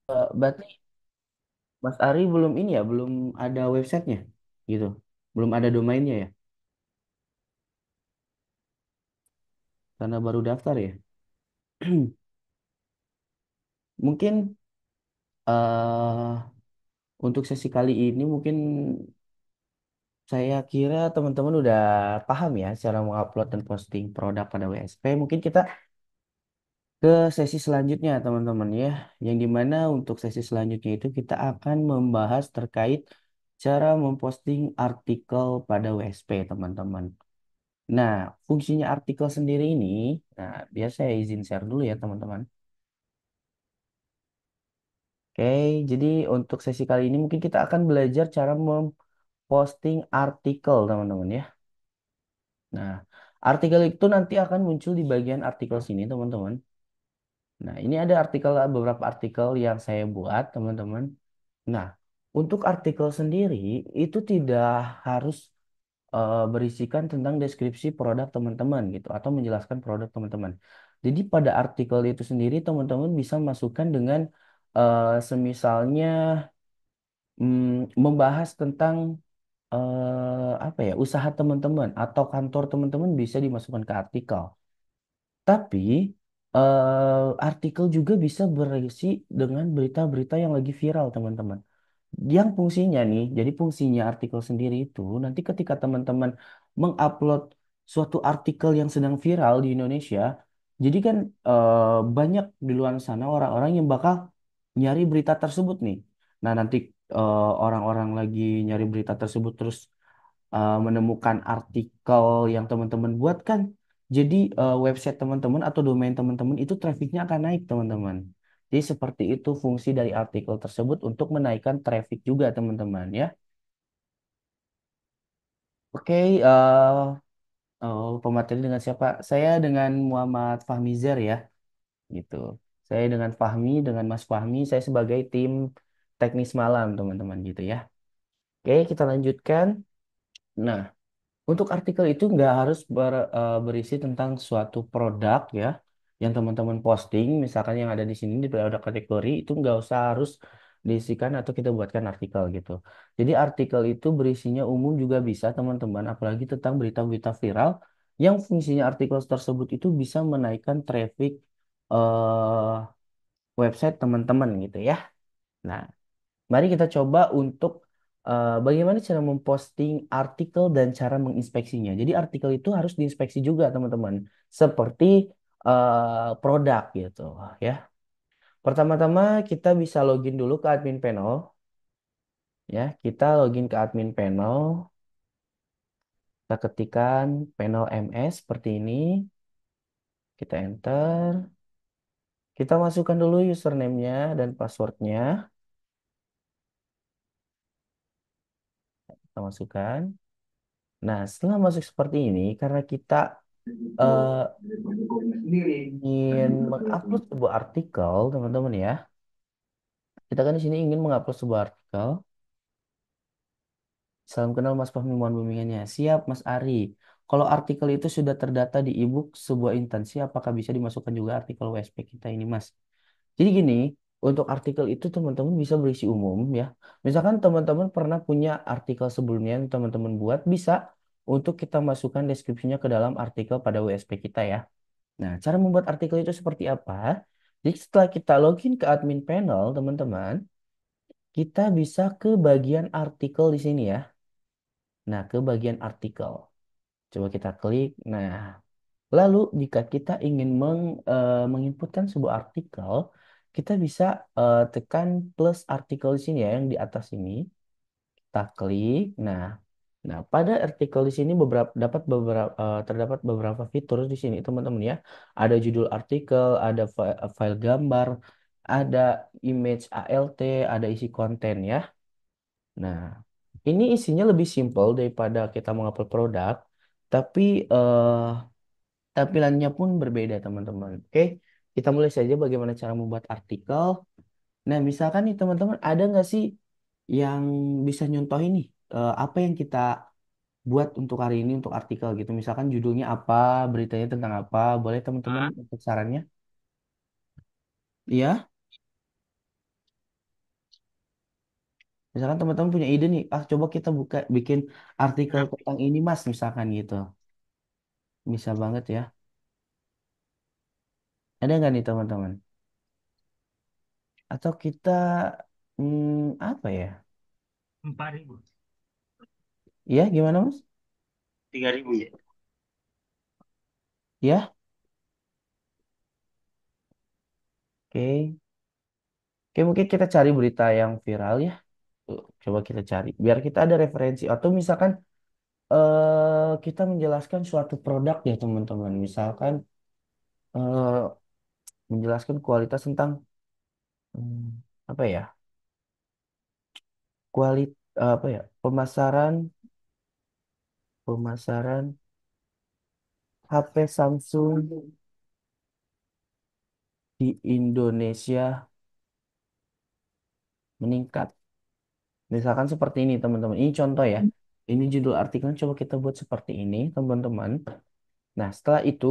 Berarti Mas Ari belum ini ya, belum ada websitenya gitu. Belum ada domainnya ya, karena baru daftar ya. Mungkin untuk sesi kali ini mungkin saya kira teman-teman udah paham ya cara mengupload dan posting produk pada WSP. Mungkin kita ke sesi selanjutnya teman-teman ya. Yang dimana untuk sesi selanjutnya itu kita akan membahas terkait cara memposting artikel pada WSP teman-teman. Nah, fungsinya artikel sendiri ini, nah biasa saya izin share dulu ya teman-teman. Oke, jadi untuk sesi kali ini mungkin kita akan belajar cara memposting artikel teman-teman ya. Nah, artikel itu nanti akan muncul di bagian artikel sini teman-teman. Nah, ini ada artikel beberapa artikel yang saya buat teman-teman. Nah, untuk artikel sendiri itu tidak harus berisikan tentang deskripsi produk teman-teman gitu atau menjelaskan produk teman-teman. Jadi pada artikel itu sendiri teman-teman bisa masukkan dengan semisalnya membahas tentang apa ya usaha teman-teman atau kantor teman-teman bisa dimasukkan ke artikel. Tapi artikel juga bisa berisi dengan berita-berita yang lagi viral teman-teman. Yang fungsinya nih, jadi fungsinya artikel sendiri itu nanti ketika teman-teman mengupload suatu artikel yang sedang viral di Indonesia, jadi kan banyak di luar sana orang-orang yang bakal nyari berita tersebut nih. Nah, nanti orang-orang lagi nyari berita tersebut terus menemukan artikel yang teman-teman buat kan. Jadi website teman-teman atau domain teman-teman itu trafficnya akan naik teman-teman. Jadi seperti itu fungsi dari artikel tersebut untuk menaikkan traffic juga teman-teman ya. Oke, pemateri dengan siapa? Saya dengan Muhammad Fahmizar ya, gitu. Saya dengan Fahmi, dengan Mas Fahmi, saya sebagai tim teknis malam teman-teman gitu ya. Oke, kita lanjutkan. Nah, untuk artikel itu nggak harus berisi tentang suatu produk ya yang teman-teman posting, misalkan yang ada di sini di produk kategori itu nggak usah harus diisikan atau kita buatkan artikel gitu. Jadi artikel itu berisinya umum juga bisa teman-teman, apalagi tentang berita-berita viral yang fungsinya artikel tersebut itu bisa menaikkan traffic eh, website teman-teman gitu ya. Nah, mari kita coba untuk bagaimana cara memposting artikel dan cara menginspeksinya. Jadi artikel itu harus diinspeksi juga teman-teman, seperti produk gitu ya. Pertama-tama kita bisa login dulu ke admin panel ya. Kita login ke admin panel, kita ketikkan panel MS seperti ini, kita enter, kita masukkan dulu username-nya dan password-nya, kita masukkan. Nah, setelah masuk seperti ini, karena kita eh, ingin mengupload sebuah artikel, teman-teman ya. Kita kan di sini ingin mengupload sebuah artikel. Salam kenal Mas Fahmi, mohon bimbingannya. Siap, Mas Ari. Kalau artikel itu sudah terdata di ebook sebuah instansi, apakah bisa dimasukkan juga artikel WSP kita ini, Mas? Jadi gini, untuk artikel itu teman-teman bisa berisi umum ya. Misalkan teman-teman pernah punya artikel sebelumnya yang teman-teman buat, bisa untuk kita masukkan deskripsinya ke dalam artikel pada WSP kita ya. Nah, cara membuat artikel itu seperti apa? Jadi setelah kita login ke admin panel, teman-teman, kita bisa ke bagian artikel di sini ya. Nah, ke bagian artikel. Coba kita klik. Nah, lalu jika kita ingin menginputkan sebuah artikel, kita bisa tekan plus artikel di sini ya, yang di atas ini. Kita klik. Nah, pada artikel di sini terdapat beberapa fitur di sini teman-teman ya. Ada judul artikel, ada file gambar, ada image ALT, ada isi konten ya. Nah, ini isinya lebih simpel daripada kita mengupload produk, tapi tampilannya pun berbeda teman-teman. Oke, kita mulai saja bagaimana cara membuat artikel. Nah, misalkan nih teman-teman ada nggak sih yang bisa nyontoh ini apa yang kita buat untuk hari ini untuk artikel gitu. Misalkan judulnya apa, beritanya tentang apa, boleh teman-teman untuk sarannya? Iya, Misalkan teman-teman punya ide nih, ah coba kita buka bikin artikel tentang ini Mas, misalkan gitu. Bisa banget ya. Ada nggak nih teman-teman? Atau kita apa ya? 4.000. Ya, gimana Mas? 3.000 ya. Ya, oke. Oke, mungkin kita cari berita yang viral ya. Tuh, coba kita cari. Biar kita ada referensi. Atau misalkan kita menjelaskan suatu produk ya teman-teman. Misalkan eh, menjelaskan kualitas tentang apa ya? Apa ya? Pemasaran HP Samsung di Indonesia meningkat. Misalkan seperti ini teman-teman. Ini contoh ya. Ini judul artikelnya coba kita buat seperti ini teman-teman. Nah, setelah itu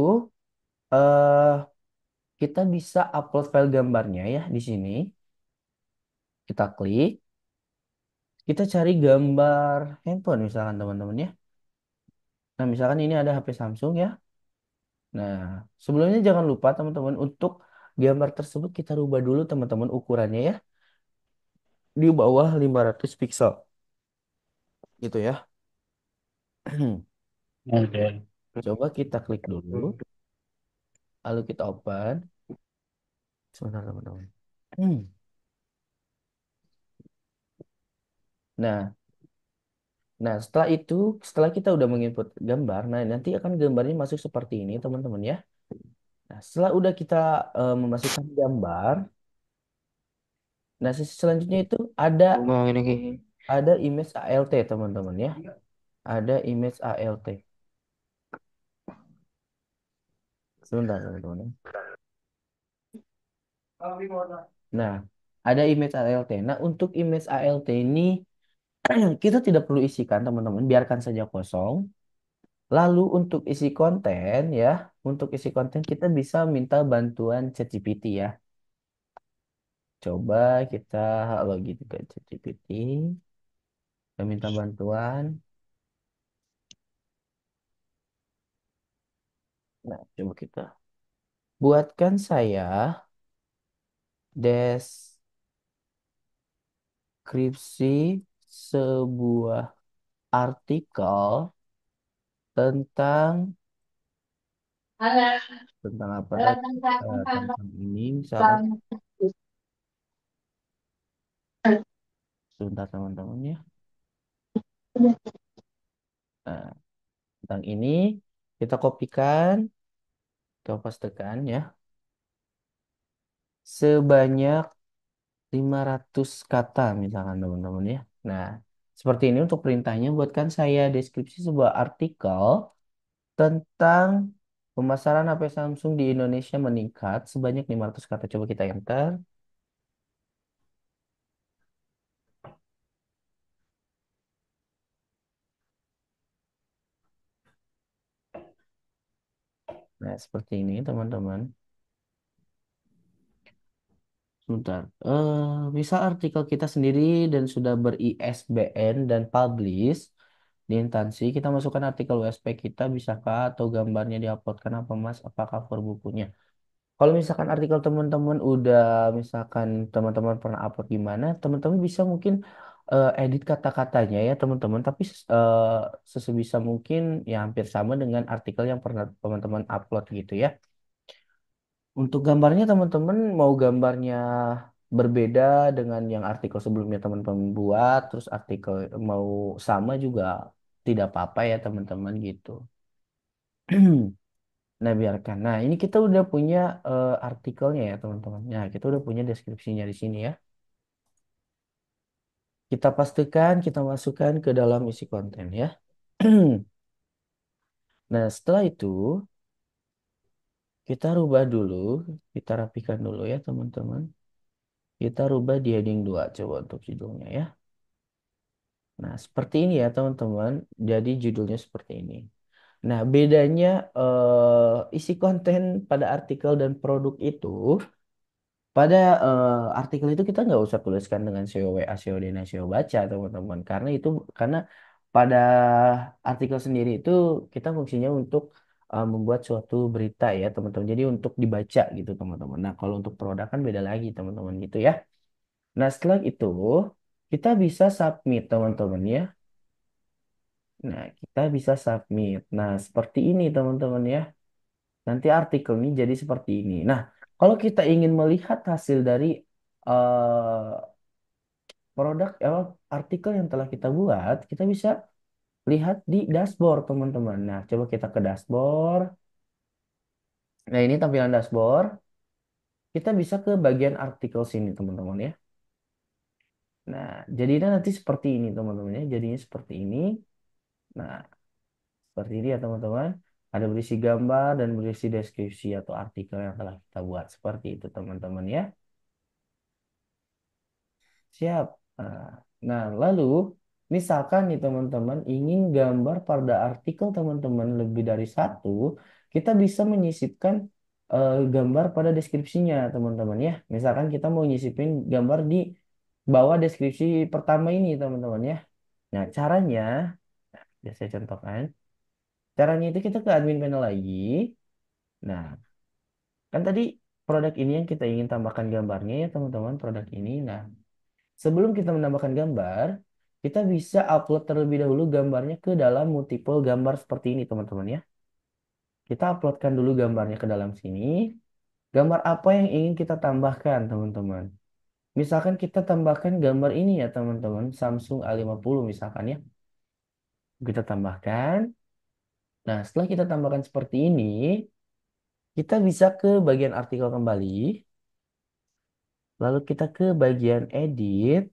eh kita bisa upload file gambarnya ya di sini. Kita klik, kita cari gambar handphone misalkan teman-teman ya. Nah, misalkan ini ada HP Samsung ya. Nah, sebelumnya jangan lupa teman-teman untuk gambar tersebut kita rubah dulu teman-teman ukurannya ya di bawah 500 pixel gitu ya. Oke. Coba kita klik dulu, lalu kita open. Sebentar teman-teman. Nah, nah setelah itu, setelah kita udah menginput gambar, nah nanti akan gambarnya masuk seperti ini teman-teman ya. Nah, setelah udah kita memasukkan gambar, nah sisi selanjutnya itu Ngomong ini ki. ada image ALT teman-teman ya. Ada image ALT. Sebentar teman-teman. Nah, ada image ALT. Nah, untuk image ALT ini kita tidak perlu isikan teman-teman, biarkan saja kosong. Lalu untuk isi konten ya, untuk isi konten kita bisa minta bantuan ChatGPT ya. Coba kita login ke ChatGPT, kita minta bantuan. Nah, coba kita buatkan saya deskripsi sebuah artikel tentang tentang apa tadi? Tentang ini misalkan sebentar teman-teman ya. Nah, tentang ini kita kopikan, kita pastekan ya. Sebanyak 500 kata misalkan teman-teman ya. Nah, seperti ini untuk perintahnya buatkan saya deskripsi sebuah artikel tentang pemasaran HP Samsung di Indonesia meningkat sebanyak 500 kata. Coba kita enter. Nah, seperti ini teman-teman. Sebentar. Misal artikel kita sendiri dan sudah ber-ISBN dan publish di instansi, kita masukkan artikel USP kita, bisakah atau gambarnya diuploadkan apa Mas? Apa cover bukunya? Kalau misalkan artikel teman-teman udah, misalkan teman-teman pernah upload gimana, teman-teman bisa mungkin edit kata-katanya ya teman-teman, tapi sesebisa mungkin ya hampir sama dengan artikel yang pernah teman-teman upload gitu ya. Untuk gambarnya teman-teman mau gambarnya berbeda dengan yang artikel sebelumnya teman-teman buat, terus artikel mau sama juga tidak apa-apa ya teman-teman gitu. Nah, biarkan. Nah, ini kita udah punya artikelnya ya, teman-teman. Nah, kita udah punya deskripsinya di sini ya. Kita pastikan kita masukkan ke dalam isi konten ya. Nah, setelah itu kita rubah dulu, kita rapikan dulu ya, teman-teman. Kita rubah di heading 2 coba untuk judulnya ya. Nah, seperti ini ya, teman-teman. Jadi judulnya seperti ini. Nah, bedanya isi konten pada artikel dan produk itu pada artikel itu kita nggak usah tuliskan dengan SEO WA, SEO DNA, SEO baca teman-teman. Karena pada artikel sendiri itu kita fungsinya untuk membuat suatu berita ya teman-teman. Jadi untuk dibaca gitu teman-teman. Nah kalau untuk produk kan beda lagi teman-teman gitu ya. Nah setelah itu kita bisa submit teman-teman ya. Nah kita bisa submit. Nah seperti ini teman-teman ya. Nanti artikel ini jadi seperti ini. Nah kalau kita ingin melihat hasil dari produk artikel yang telah kita buat, kita bisa lihat di dashboard, teman-teman. Nah, coba kita ke dashboard. Nah, ini tampilan dashboard. Kita bisa ke bagian artikel sini, teman-teman ya. Nah, jadinya nanti seperti ini, teman-teman ya. Jadinya seperti ini. Nah, seperti ini ya, teman-teman. Ada berisi gambar dan berisi deskripsi atau artikel yang telah kita buat. Seperti itu, teman-teman ya. Siap. Nah, lalu misalkan nih teman-teman ingin gambar pada artikel teman-teman lebih dari satu, kita bisa menyisipkan gambar pada deskripsinya teman-teman ya. Misalkan kita mau nyisipin gambar di bawah deskripsi pertama ini teman-teman ya. Nah, caranya, ya saya contohkan. Caranya itu kita ke admin panel lagi. Nah, kan tadi produk ini yang kita ingin tambahkan gambarnya ya teman-teman, produk ini. Nah, sebelum kita menambahkan gambar, kita bisa upload terlebih dahulu gambarnya ke dalam multiple gambar seperti ini, teman-teman ya. Kita uploadkan dulu gambarnya ke dalam sini. Gambar apa yang ingin kita tambahkan, teman-teman? Misalkan kita tambahkan gambar ini ya, teman-teman. Samsung A50 misalkan ya. Kita tambahkan. Nah, setelah kita tambahkan seperti ini, kita bisa ke bagian artikel kembali. Lalu kita ke bagian edit.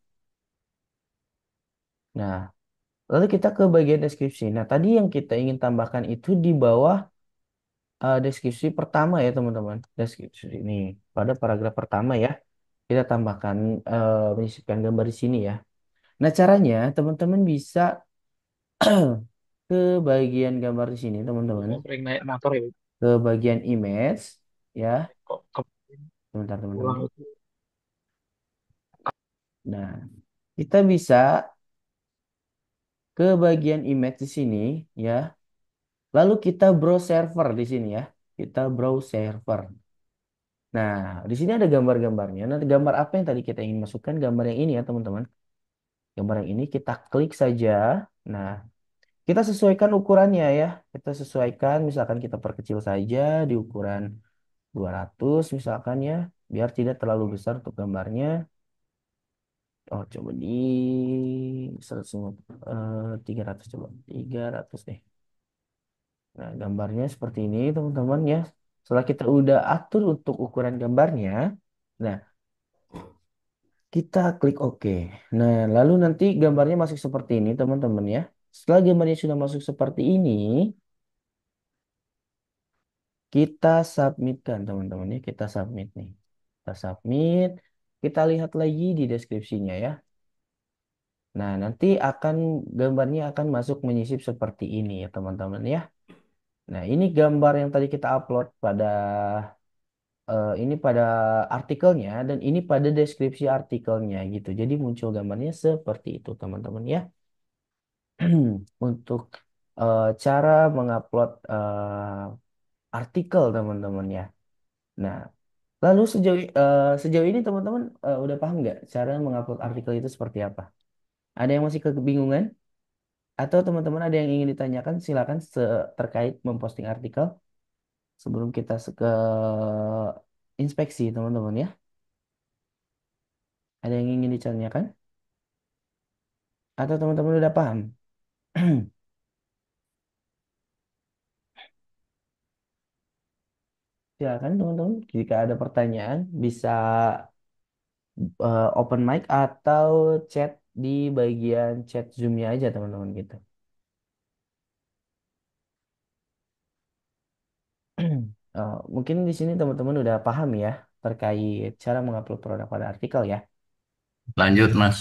Nah, lalu kita ke bagian deskripsi. Nah, tadi yang kita ingin tambahkan itu di bawah deskripsi pertama ya teman-teman. Deskripsi ini pada paragraf pertama ya. Kita tambahkan menyisipkan gambar di sini ya. Nah caranya teman-teman bisa ke bagian gambar di sini teman-teman. Saya sering naik motor ya. Ke bagian image ya. Kok kemarin Sebentar teman-teman. pulang itu Nah kita bisa ke bagian image di sini ya. Lalu kita browse server di sini ya. Kita browse server. Nah, di sini ada gambar-gambarnya. Nanti gambar apa yang tadi kita ingin masukkan? Gambar yang ini ya, teman-teman. Gambar yang ini kita klik saja. Nah, kita sesuaikan ukurannya ya. Kita sesuaikan, misalkan kita perkecil saja di ukuran 200 misalkan ya, biar tidak terlalu besar untuk gambarnya. Oh, coba di 300 coba. 300 deh. Nah, gambarnya seperti ini, teman-teman ya. Setelah kita udah atur untuk ukuran gambarnya, nah, kita klik OK. Nah, lalu nanti gambarnya masuk seperti ini, teman-teman ya. Setelah gambarnya sudah masuk seperti ini, kita submitkan, teman-teman ya. Kita submit nih. Kita submit. Kita lihat lagi di deskripsinya ya. Nah, nanti gambarnya akan masuk menyisip seperti ini ya, teman-teman ya. Nah, ini gambar yang tadi kita upload ini pada artikelnya dan ini pada deskripsi artikelnya gitu. Jadi muncul gambarnya seperti itu, teman-teman ya. Untuk cara mengupload artikel teman-teman ya. Nah, lalu sejauh ini teman-teman udah paham nggak cara mengupload artikel itu seperti apa? Ada yang masih kebingungan? Atau teman-teman ada yang ingin ditanyakan? Silakan terkait memposting artikel sebelum kita ke inspeksi teman-teman ya. Ada yang ingin ditanyakan? Atau teman-teman udah paham? Silakan teman-teman. Jika ada pertanyaan bisa open mic atau chat di bagian chat Zoom-nya aja teman-teman gitu. Mungkin di sini teman-teman udah paham ya terkait cara mengupload produk pada artikel ya. lanjut Mas.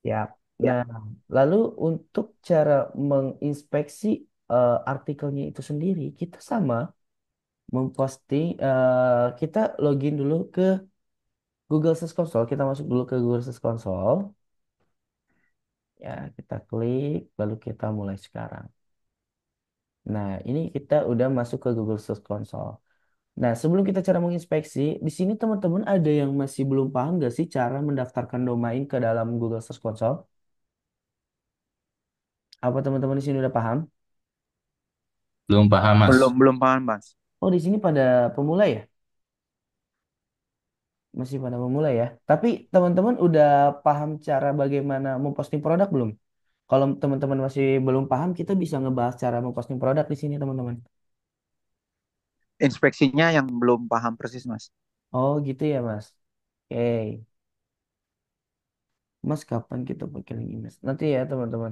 Ya. Nah, lalu untuk cara menginspeksi artikelnya itu sendiri, kita sama memposting, kita login dulu ke Google Search Console, kita masuk dulu ke Google Search Console. Ya, kita klik, lalu kita mulai sekarang. Nah, ini kita udah masuk ke Google Search Console. Nah, sebelum kita cara menginspeksi, di sini teman-teman ada yang masih belum paham nggak sih cara mendaftarkan domain ke dalam Google Search Console? Apa teman-teman di sini udah paham? Belum paham, Mas. Belum paham, Mas. Oh, di sini pada pemula ya? Masih pada pemula ya. Tapi teman-teman udah paham cara bagaimana memposting produk belum? Kalau teman-teman masih belum paham, kita bisa ngebahas cara memposting produk di sini, teman-teman. Inspeksinya yang belum paham persis, Mas. Oh, gitu ya, Mas. Oke. Mas, kapan kita pakai link image? Nanti ya, teman-teman.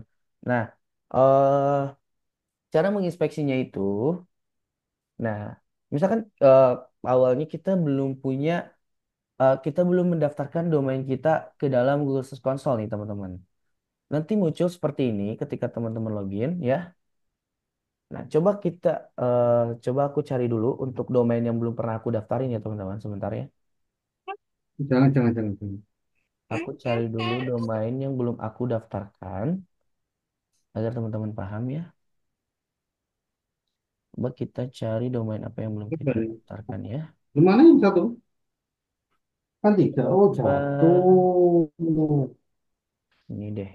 Nah, eh cara menginspeksinya itu, nah, misalkan awalnya kita belum mendaftarkan domain kita ke dalam Google Search Console nih, teman-teman. Nanti muncul seperti ini ketika teman-teman login, ya. Nah, eh, coba aku cari dulu untuk domain yang belum pernah aku daftarin ya, teman-teman. Sebentar ya. Jangan. Aku cari dulu domain yang belum aku daftarkan agar teman-teman paham ya. Coba kita cari domain apa yang belum kita daftarkan ya. Gimana yang satu? Kan tiga. Oh, Coba jatuh. ini deh.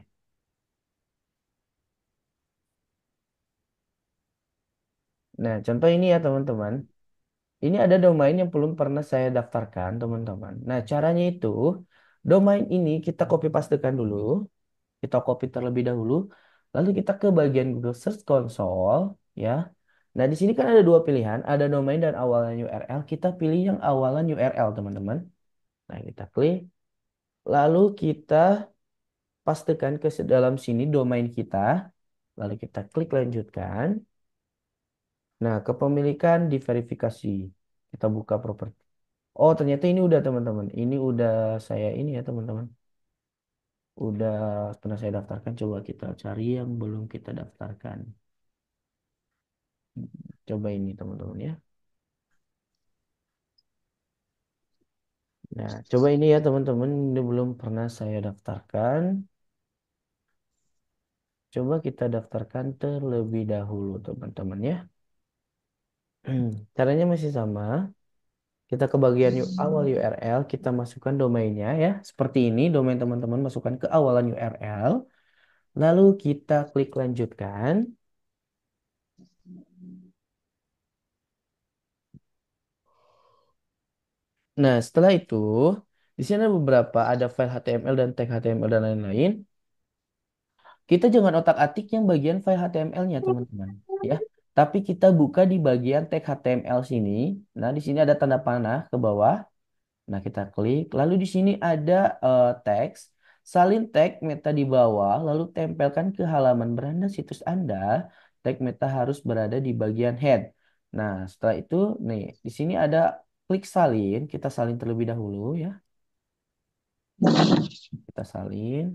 Nah, contoh ini ya, teman-teman. Ini ada domain yang belum pernah saya daftarkan, teman-teman. Nah, caranya itu, domain ini kita copy pastekan dulu. Kita copy terlebih dahulu. Lalu kita ke bagian Google Search Console, ya. Nah, di sini kan ada dua pilihan, ada domain dan awalan URL. Kita pilih yang awalan URL, teman-teman. Nah, kita klik. Lalu kita pastekan ke dalam sini domain kita. Lalu kita klik lanjutkan. Nah, kepemilikan diverifikasi. Kita buka properti. Oh, ternyata ini udah, teman-teman. Ini udah saya ini ya, teman-teman. Udah pernah saya daftarkan. Coba kita cari yang belum kita daftarkan. Coba ini, teman-teman ya. Nah, coba ini ya, teman-teman. Ini belum pernah saya daftarkan. Coba kita daftarkan terlebih dahulu, teman-teman ya. Caranya masih sama. Kita ke bagian awal URL, kita masukkan domainnya ya. Seperti ini, domain teman-teman masukkan ke awalan URL. Lalu kita klik lanjutkan. Nah, setelah itu, di sini ada beberapa, ada file HTML dan tag HTML dan lain-lain. Kita jangan otak-atik yang bagian file HTML-nya, teman-teman. Ya, tapi kita buka di bagian tag HTML sini. Nah, di sini ada tanda panah ke bawah. Nah, kita klik. Lalu di sini ada teks. Salin tag meta di bawah, lalu tempelkan ke halaman beranda situs Anda. Tag meta harus berada di bagian head. Nah, setelah itu, nih, di sini ada klik salin. Kita salin terlebih dahulu ya. Kita salin.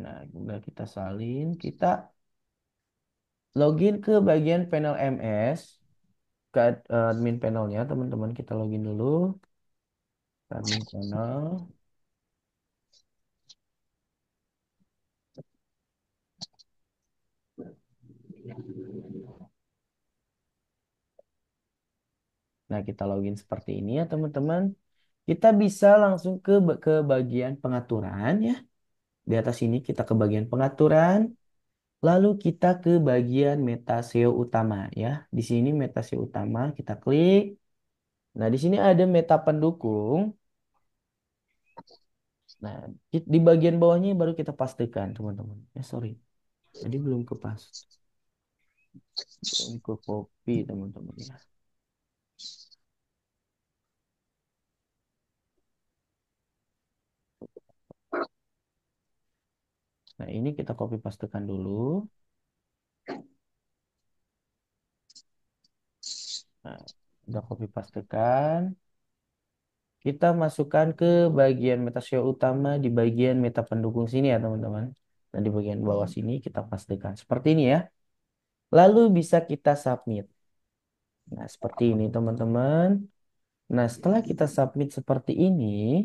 Nah, udah kita salin. Kita login ke bagian panel MS. Ke admin panelnya, teman-teman. Kita login dulu. Ke admin panel. Nah, kita login seperti ini ya, teman-teman. Kita bisa langsung ke bagian pengaturan ya. Di atas ini kita ke bagian pengaturan, lalu kita ke bagian meta SEO utama ya. Di sini meta SEO utama kita klik. Nah, di sini ada meta pendukung. Nah, di bagian bawahnya baru kita pastikan, teman-teman. Sorry. Tadi belum ke paste, belum ke copy, teman-teman ya. Nah, ini kita copy pastekan dulu. Nah, udah copy pastekan. Kita masukkan ke bagian meta SEO utama di bagian meta pendukung sini ya, teman-teman. Dan di bagian bawah sini kita pastikan seperti ini ya. Lalu bisa kita submit. Nah, seperti ini teman-teman. Nah, setelah kita submit seperti ini,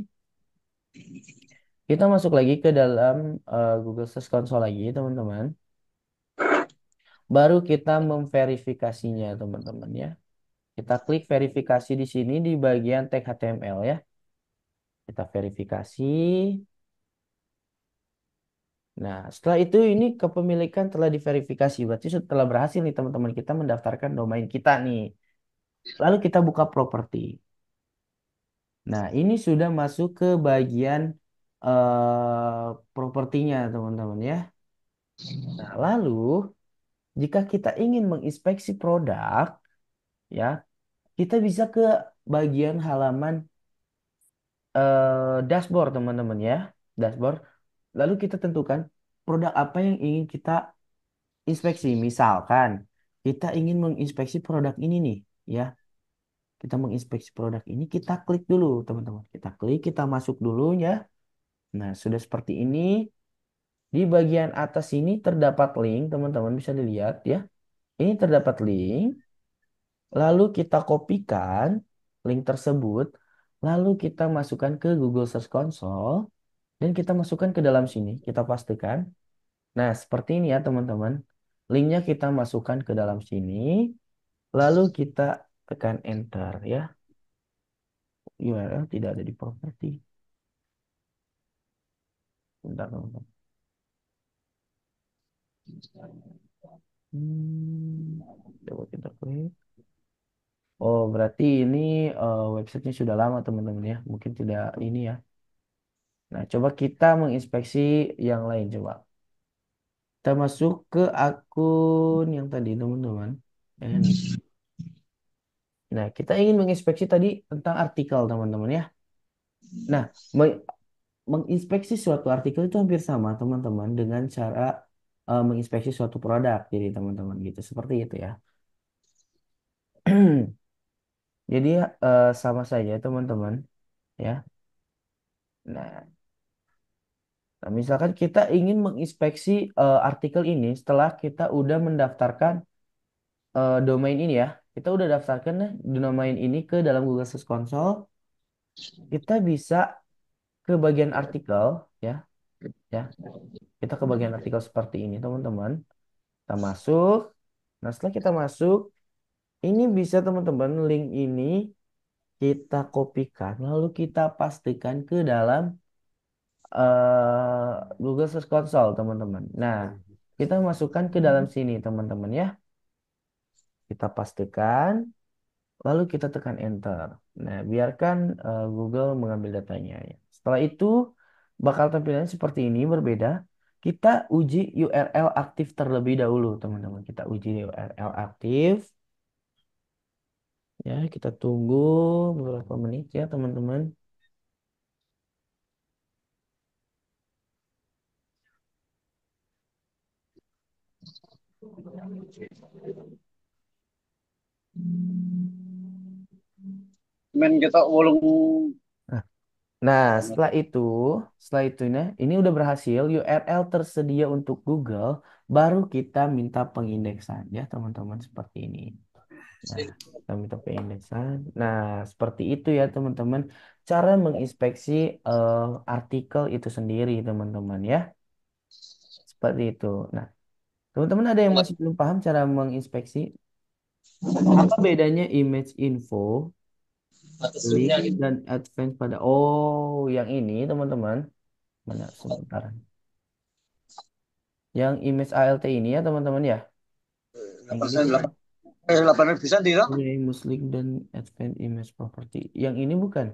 kita masuk lagi ke dalam Google Search Console lagi, teman-teman. Baru kita memverifikasinya, teman-teman ya. Kita klik verifikasi di sini di bagian tag HTML ya. Kita verifikasi. Nah, setelah itu ini kepemilikan telah diverifikasi. Berarti setelah berhasil nih teman-teman kita mendaftarkan domain kita nih. Lalu kita buka properti. Nah, ini sudah masuk ke bagian propertinya teman-teman ya. Nah, lalu jika kita ingin menginspeksi produk ya, kita bisa ke bagian halaman dashboard teman-teman ya. Dashboard. Lalu kita tentukan produk apa yang ingin kita inspeksi. Misalkan kita ingin menginspeksi produk ini nih, ya. Kita menginspeksi produk ini, kita klik dulu, teman-teman. Kita klik, kita masuk dulu ya. Nah, sudah seperti ini. Di bagian atas ini terdapat link, teman-teman bisa dilihat ya. Ini terdapat link, lalu kita kopikan link tersebut, lalu kita masukkan ke Google Search Console dan kita masukkan ke dalam sini. Kita pastikan. Nah, seperti ini ya teman-teman. Linknya kita masukkan ke dalam sini, lalu kita tekan enter ya. URL tidak ada di properti. Bentar teman-teman. Coba kita klik. Oh, berarti ini websitenya sudah lama teman-teman ya. Mungkin tidak ini ya. Nah, coba kita menginspeksi yang lain coba. Kita masuk ke akun yang tadi teman-teman. Ini. Nah, kita ingin menginspeksi tadi tentang artikel teman-teman ya. Nah, menginspeksi suatu artikel itu hampir sama teman-teman dengan cara menginspeksi suatu produk. Jadi teman-teman gitu. Seperti itu ya. Jadi sama saja teman-teman ya. Nah, misalkan kita ingin menginspeksi artikel ini setelah kita udah mendaftarkan domain ini ya. Kita udah daftarkan deh domain ini ke dalam Google Search Console. Kita bisa ke bagian artikel ya, ya. Kita ke bagian artikel seperti ini teman-teman. Kita masuk. Nah, setelah kita masuk, ini bisa teman-teman link ini kita kopikan lalu kita pastikan ke dalam Google Search Console teman-teman. Nah, kita masukkan ke dalam sini teman-teman ya. Kita pastikan lalu kita tekan enter. Nah, biarkan Google mengambil datanya ya. Setelah itu bakal tampilannya seperti ini berbeda. Kita uji URL aktif terlebih dahulu teman-teman. Kita uji URL aktif. Ya, kita tunggu beberapa menit ya teman-teman. Men kita wolung Nah, setelah itu ini udah berhasil, URL tersedia untuk Google, baru kita minta pengindeksan ya teman-teman seperti ini. Nah, kita minta pengindeksan. Nah, seperti itu ya teman-teman, cara menginspeksi eh, artikel itu sendiri teman-teman ya, seperti itu. Nah, teman-teman ada yang masih belum paham cara menginspeksi? Apa bedanya image info, atas link zoomnya gitu. dan advance pada? Oh, yang ini teman-teman. Mana sebentar. Yang image ALT ini ya teman-teman ya. Yang ini 8 bukan. 8 8 bisa tidak? Ini Muslim dan Advanced Image Property. Yang ini bukan.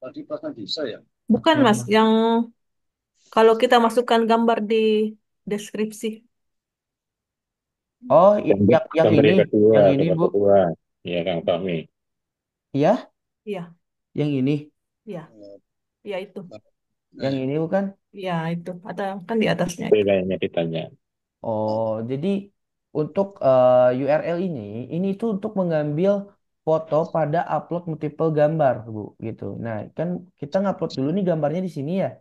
Tadi pas bisa ya. Bukan, Mas, Atau yang kalau kita masukkan gambar di deskripsi. oh yang Gambar ini, yang kedua, yang ini gambar Bu. kedua. Ya, Kang Fahmi. Ya, Iya, yang ini. iya, iya itu. Yang ini bukan. Iya itu. Ada kan di atasnya itu. Bedanya ditanya. Oh, jadi untuk URL ini itu untuk mengambil foto pada upload multiple gambar, Bu, gitu. Nah, kan kita ngupload dulu nih gambarnya di sini ya.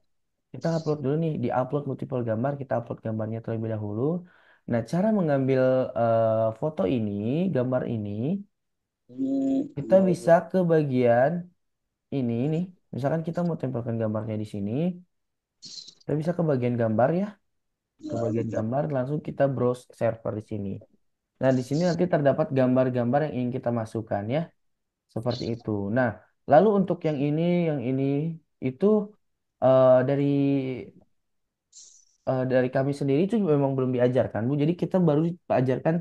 Kita upload dulu nih, di upload multiple gambar, kita upload gambarnya terlebih dahulu. Nah, cara mengambil foto ini, gambar ini, kita bisa ke bagian ini nih. Misalkan kita mau tempelkan gambarnya di sini, kita bisa ke bagian gambar ya, ke bagian gambar langsung kita browse server di sini. Nah, di sini nanti terdapat gambar-gambar yang ingin kita masukkan ya, seperti itu. Nah, lalu untuk yang ini itu dari dari kami sendiri itu memang belum diajarkan, Bu. Jadi kita baru diajarkan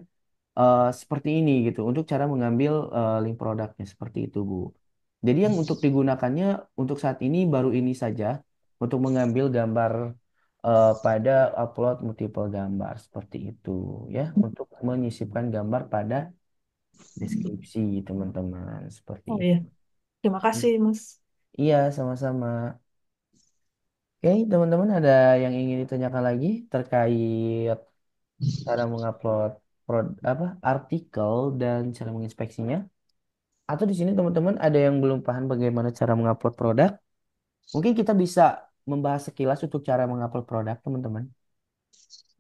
seperti ini gitu untuk cara mengambil link produknya seperti itu, Bu. Jadi yang untuk digunakannya untuk saat ini baru ini saja untuk mengambil gambar pada upload multiple gambar seperti itu ya, untuk menyisipkan gambar pada deskripsi teman-teman seperti Oh itu. iya, terima kasih Mas. Iya, sama-sama. Oke, teman-teman ada yang ingin ditanyakan lagi terkait cara mengupload apa artikel dan cara menginspeksinya? Atau di sini teman-teman ada yang belum paham bagaimana cara mengupload produk? Mungkin kita bisa membahas sekilas untuk cara mengupload produk, teman-teman.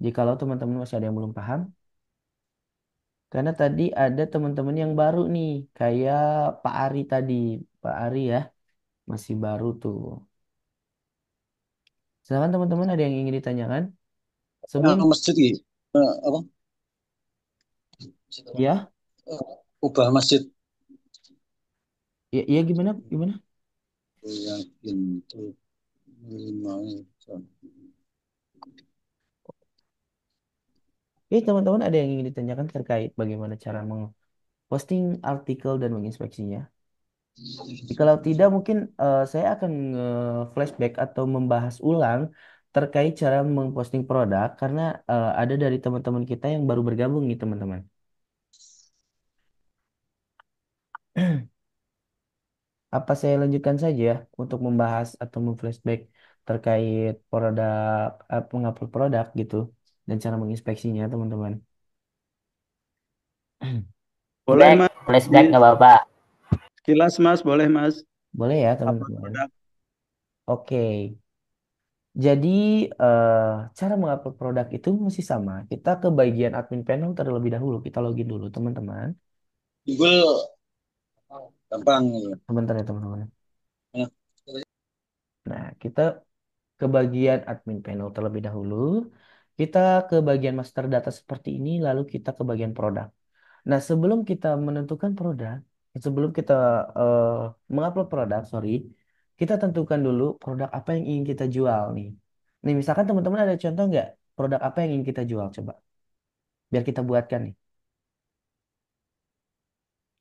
Jikalau teman-teman masih ada yang belum paham, karena tadi ada teman-teman yang baru nih, kayak Pak Ari tadi. Pak Ari ya, masih baru tuh. Silakan teman-teman ada yang ingin ditanyakan? Sebelum masjid gitu. Apa? ya, Ubah masjid ya gimana? Gimana? yang pintu lima. Teman-teman ada yang ingin ditanyakan terkait bagaimana cara memposting artikel dan menginspeksinya? Kalau tidak, mungkin saya akan flashback atau membahas ulang terkait cara memposting produk karena ada dari teman-teman kita yang baru bergabung nih, teman-teman. Apa saya lanjutkan saja untuk membahas atau memflashback terkait produk, pengupload produk gitu dan cara menginspeksinya, teman-teman. Boleh Flashback, Mas, flashback di nggak apa-apa. sekilas Mas, boleh Mas. Boleh ya, Upload teman-teman. produk. Oke. Jadi eh, cara mengupload produk itu masih sama. Kita ke bagian admin panel terlebih dahulu. Kita login dulu, teman-teman. Google gampang ya. Sebentar ya, teman-teman. Ya. Nah, kita ke bagian admin panel terlebih dahulu. Kita ke bagian master data seperti ini, lalu kita ke bagian produk. Nah, sebelum kita menentukan produk, sebelum kita eh, mengupload produk, sorry, kita tentukan dulu produk apa yang ingin kita jual nih. Nih, misalkan teman-teman ada contoh nggak produk apa yang ingin kita jual, coba. Biar kita buatkan nih.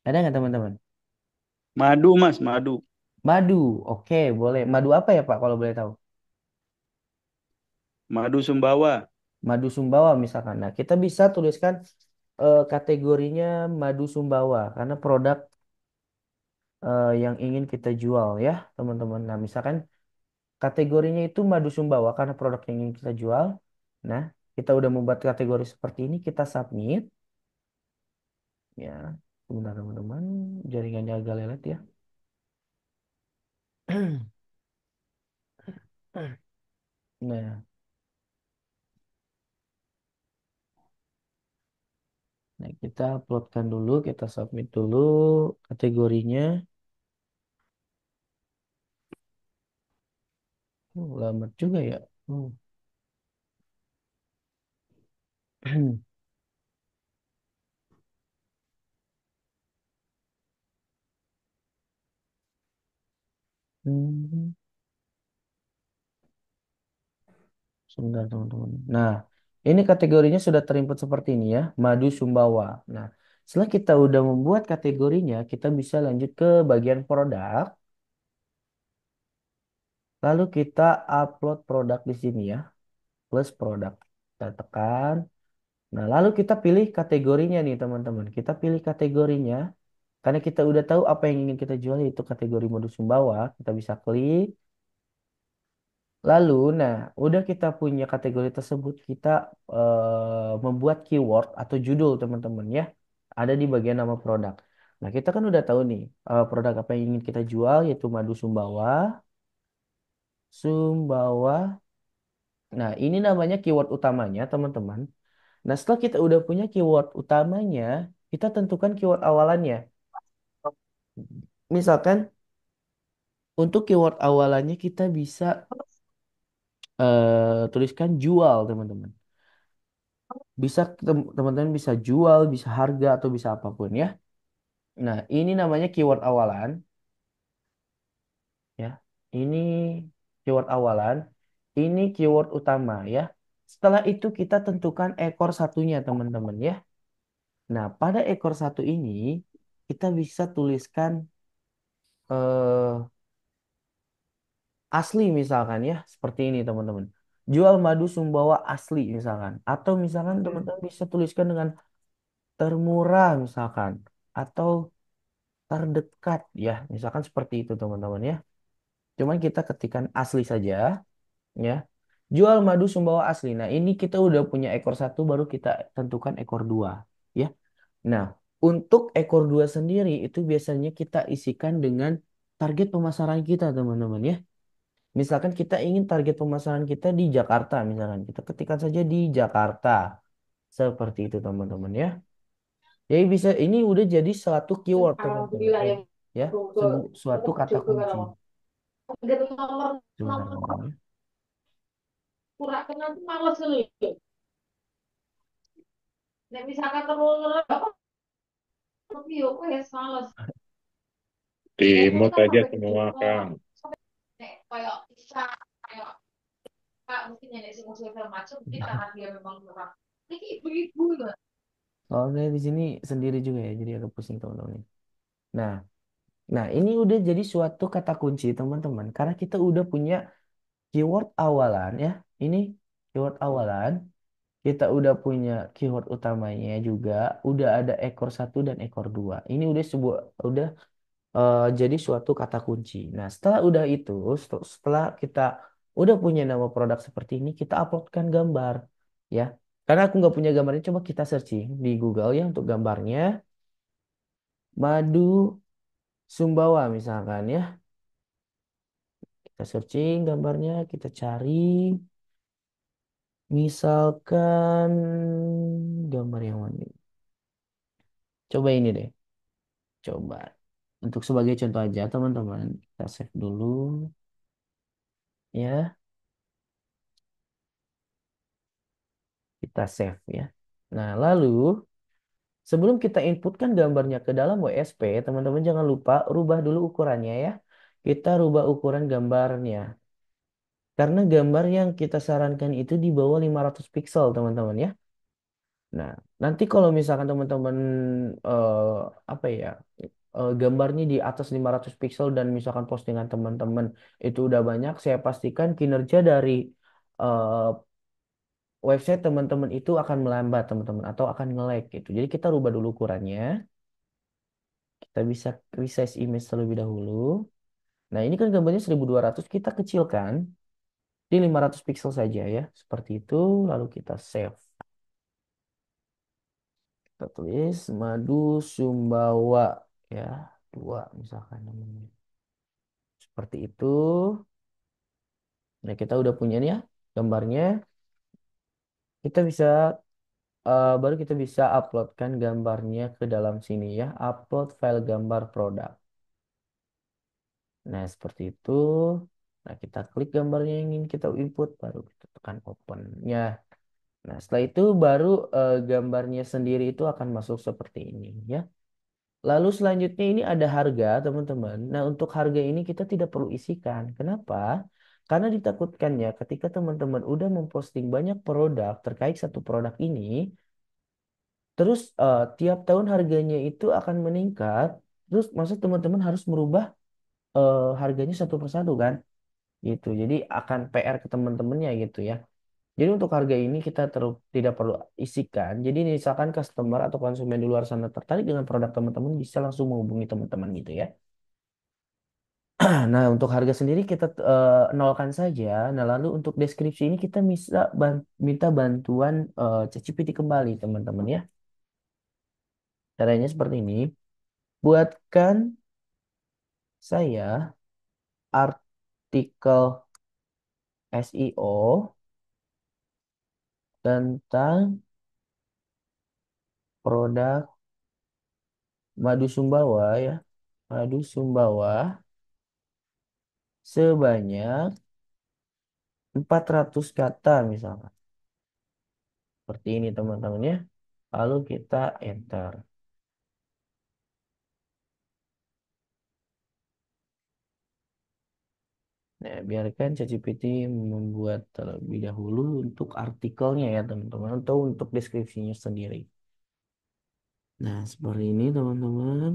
Ada nggak teman-teman? Madu Mas, madu. Madu, oke, boleh. Madu apa ya Pak, kalau boleh tahu? Madu Sumbawa. Madu Sumbawa misalkan. Nah, kita bisa tuliskan kategorinya madu Sumbawa karena produk yang ingin kita jual ya, teman-teman. Nah, misalkan kategorinya itu madu Sumbawa karena produk yang ingin kita jual. Nah, kita udah membuat kategori seperti ini, kita submit ya. Sebentar teman-teman, jaringannya agak lelet ya. Nah, kita uploadkan dulu, kita submit dulu kategorinya. Lama juga ya. Hmm. Hmm. Sebentar teman-teman. Nah, ini kategorinya sudah terinput seperti ini ya, madu Sumbawa. Nah, setelah kita udah membuat kategorinya, kita bisa lanjut ke bagian produk. Lalu kita upload produk di sini ya, plus produk. Kita tekan. Nah, lalu kita pilih kategorinya nih teman-teman. Kita pilih kategorinya. Karena kita udah tahu apa yang ingin kita jual yaitu kategori madu Sumbawa. Kita bisa klik. Lalu, nah, udah kita punya kategori tersebut, kita membuat keyword atau judul teman-teman ya, ada di bagian nama produk. Nah, kita kan udah tahu nih produk apa yang ingin kita jual yaitu madu Sumbawa. Sumbawa. Nah, ini namanya keyword utamanya teman-teman. Nah, setelah kita udah punya keyword utamanya, kita tentukan keyword awalannya. Misalkan untuk keyword awalannya kita bisa tuliskan jual, teman-teman. Bisa teman-teman bisa jual, bisa harga atau bisa apapun ya. Nah, ini namanya keyword awalan ya. Ini keyword awalan, ini keyword utama ya. Setelah itu kita tentukan ekor satunya, teman-teman ya. Nah, pada ekor satu ini kita bisa tuliskan eh, asli misalkan ya, seperti ini teman-teman. Jual madu Sumbawa asli misalkan. Atau misalkan teman-teman bisa tuliskan dengan termurah misalkan. Atau terdekat ya, misalkan seperti itu teman-teman ya. Cuman kita ketikkan asli saja ya. Jual madu Sumbawa asli. Nah, ini kita udah punya ekor satu, baru kita tentukan ekor dua ya. Nah, untuk ekor dua sendiri itu biasanya kita isikan dengan target pemasaran kita, teman-teman ya. Misalkan kita ingin target pemasaran kita di Jakarta, misalkan kita ketikkan saja di Jakarta. Seperti itu, teman-teman ya. Jadi bisa ini udah jadi suatu keyword, teman-teman. Alhamdulillah yang Ya, suatu kata kunci. nomor Sebentar, nomor teman-teman ya. pura kenal tuh males nih. Nek misalkan terus tapi yo wes males. Dimut aja Sampai semua, Kang. nek kayak bisa kayak kak mungkin nenek sih musuh segala macam mungkin karena dia memang kurang. Ini ibu-ibu ya. Soalnya di sini sendiri juga ya, jadi agak pusing, teman-teman. Nah, nah ini udah jadi suatu kata kunci, teman-teman. Karena kita udah punya keyword awalan ya. Ini keyword awalan. Kita udah punya keyword utamanya juga, udah ada ekor satu dan ekor dua. Ini udah jadi suatu kata kunci. Nah, setelah udah itu, setelah kita udah punya nama produk seperti ini, kita uploadkan gambar, ya. Karena aku nggak punya gambarnya, coba kita searching di Google ya untuk gambarnya. Madu Sumbawa misalkan ya. Kita searching gambarnya, kita cari. Misalkan gambar yang mana? Coba ini deh. Coba. Untuk sebagai contoh aja, teman-teman. Kita save dulu. Ya, kita save ya. Nah, lalu sebelum kita inputkan gambarnya ke dalam WSP, teman-teman jangan lupa rubah dulu ukurannya ya. Kita rubah ukuran gambarnya. Karena gambar yang kita sarankan itu di bawah 500 pixel, teman-teman ya. Nah, nanti kalau misalkan teman-teman eh, apa ya? Gambarnya di atas 500 pixel dan misalkan postingan teman-teman itu udah banyak, saya pastikan kinerja dari eh, website teman-teman itu akan melambat, teman-teman, atau akan nge-lag gitu. Jadi kita rubah dulu ukurannya. Kita bisa resize image terlebih dahulu. Nah, ini kan gambarnya 1200, kita kecilkan di 500 pixel saja ya. Seperti itu, lalu kita save. Kita tulis Madu Sumbawa ya, dua misalkan namanya. Seperti itu. Nah, kita udah punya nih ya gambarnya. Kita bisa baru kita bisa uploadkan gambarnya ke dalam sini ya. Upload file gambar produk. Nah, seperti itu. Nah, kita klik gambarnya yang ingin kita input, baru kita tekan open. Ya. Nah, setelah itu baru gambarnya sendiri itu akan masuk seperti ini ya. Lalu selanjutnya ini ada harga, teman-teman. Nah, untuk harga ini kita tidak perlu isikan. Kenapa? Karena ditakutkannya ketika teman-teman udah memposting banyak produk terkait satu produk ini, terus tiap tahun harganya itu akan meningkat. Terus masa teman-teman harus merubah harganya satu persatu kan? Gitu. Jadi akan PR ke teman-temannya gitu ya. Jadi untuk harga ini kita tidak perlu isikan. Jadi misalkan customer atau konsumen di luar sana tertarik dengan produk teman-teman bisa langsung menghubungi teman-teman gitu ya. Nah, untuk harga sendiri kita nolkan saja. Nah, lalu untuk deskripsi ini kita bisa minta bantuan ChatGPT kembali, teman-teman ya. Caranya seperti ini. Buatkan saya artikel SEO tentang produk madu Sumbawa ya. Madu Sumbawa sebanyak 400 kata misalkan. Seperti ini teman-teman ya. Lalu kita enter. Nah, biarkan ChatGPT membuat terlebih dahulu untuk artikelnya ya teman-teman. Atau untuk deskripsinya sendiri. Nah, seperti ini teman-teman.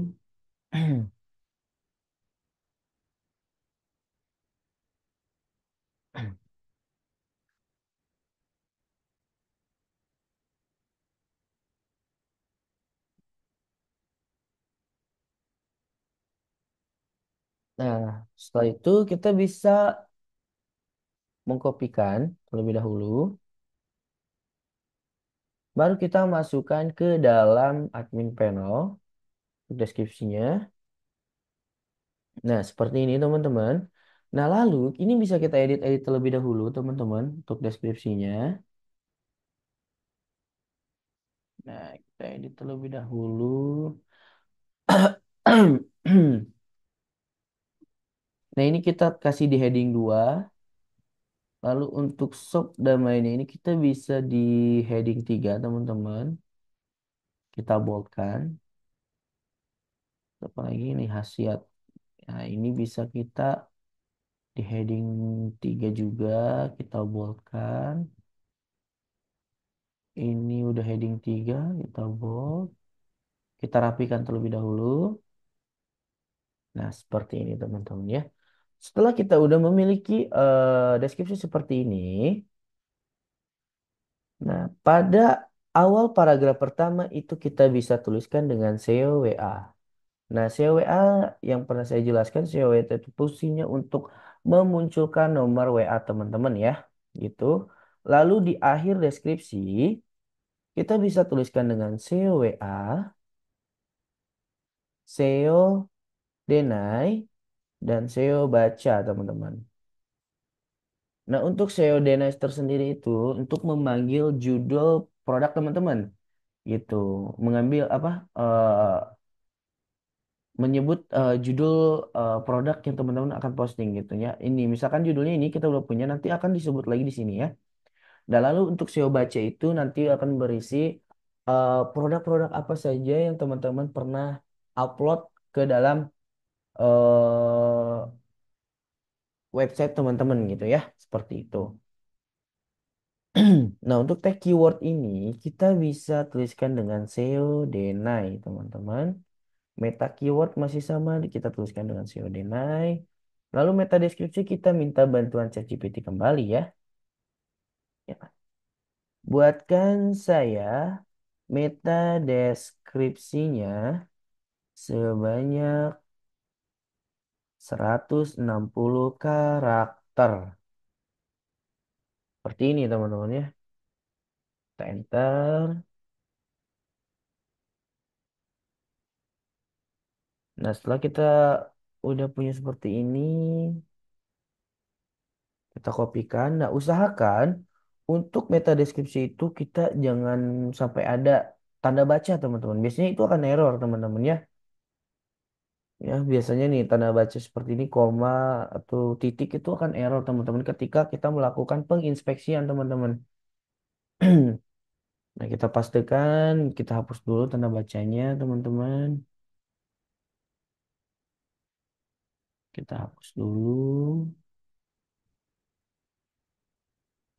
Nah, setelah itu kita bisa mengkopikan terlebih dahulu. Baru kita masukkan ke dalam admin panel deskripsinya. Nah, seperti ini teman-teman. Nah, lalu ini bisa kita edit-edit terlebih dahulu teman-teman untuk deskripsinya. Nah, kita edit terlebih dahulu. Nah, ini kita kasih di heading 2. Lalu untuk sub domainnya ini kita bisa di heading 3 teman-teman. Kita boldkan. Apalagi ini khasiat. Nah, ini bisa kita di heading 3 juga kita boldkan. Ini udah heading 3 kita bold. Kita rapikan terlebih dahulu. Nah, seperti ini teman-teman ya. Setelah kita udah memiliki deskripsi seperti ini, nah pada awal paragraf pertama itu kita bisa tuliskan dengan SEO WA. Nah, SEO WA yang pernah saya jelaskan, SEO WA itu fungsinya untuk memunculkan nomor WA teman-teman ya, gitu. Lalu di akhir deskripsi kita bisa tuliskan dengan SEO WA, SEO Denai, dan SEO baca teman-teman. Nah, untuk SEO DNS tersendiri itu untuk memanggil judul produk teman-teman gitu. Mengambil apa menyebut judul produk yang teman-teman akan posting gitu ya. Ini misalkan judulnya ini kita udah punya nanti akan disebut lagi di sini ya. Dan lalu untuk SEO baca itu nanti akan berisi produk-produk apa saja yang teman-teman pernah upload ke dalam website teman-teman gitu ya. Seperti itu. Nah, untuk tag keyword ini kita bisa tuliskan dengan SEO Denai, teman-teman. Meta keyword masih sama, kita tuliskan dengan SEO Denai. Lalu meta deskripsi kita minta bantuan ChatGPT kembali ya. Ya. Buatkan saya meta deskripsinya sebanyak 160 karakter. Seperti ini teman-teman ya. Kita enter. Nah, setelah kita udah punya seperti ini, kita kopikan. Nah, usahakan untuk meta deskripsi itu kita jangan sampai ada tanda baca, teman-teman. Biasanya itu akan error, teman-teman ya. Ya, biasanya nih tanda baca seperti ini, koma atau titik itu akan error, teman-teman, ketika kita melakukan penginspeksian, teman-teman. Nah, kita pastikan, kita hapus dulu tanda bacanya, teman-teman. Kita hapus dulu.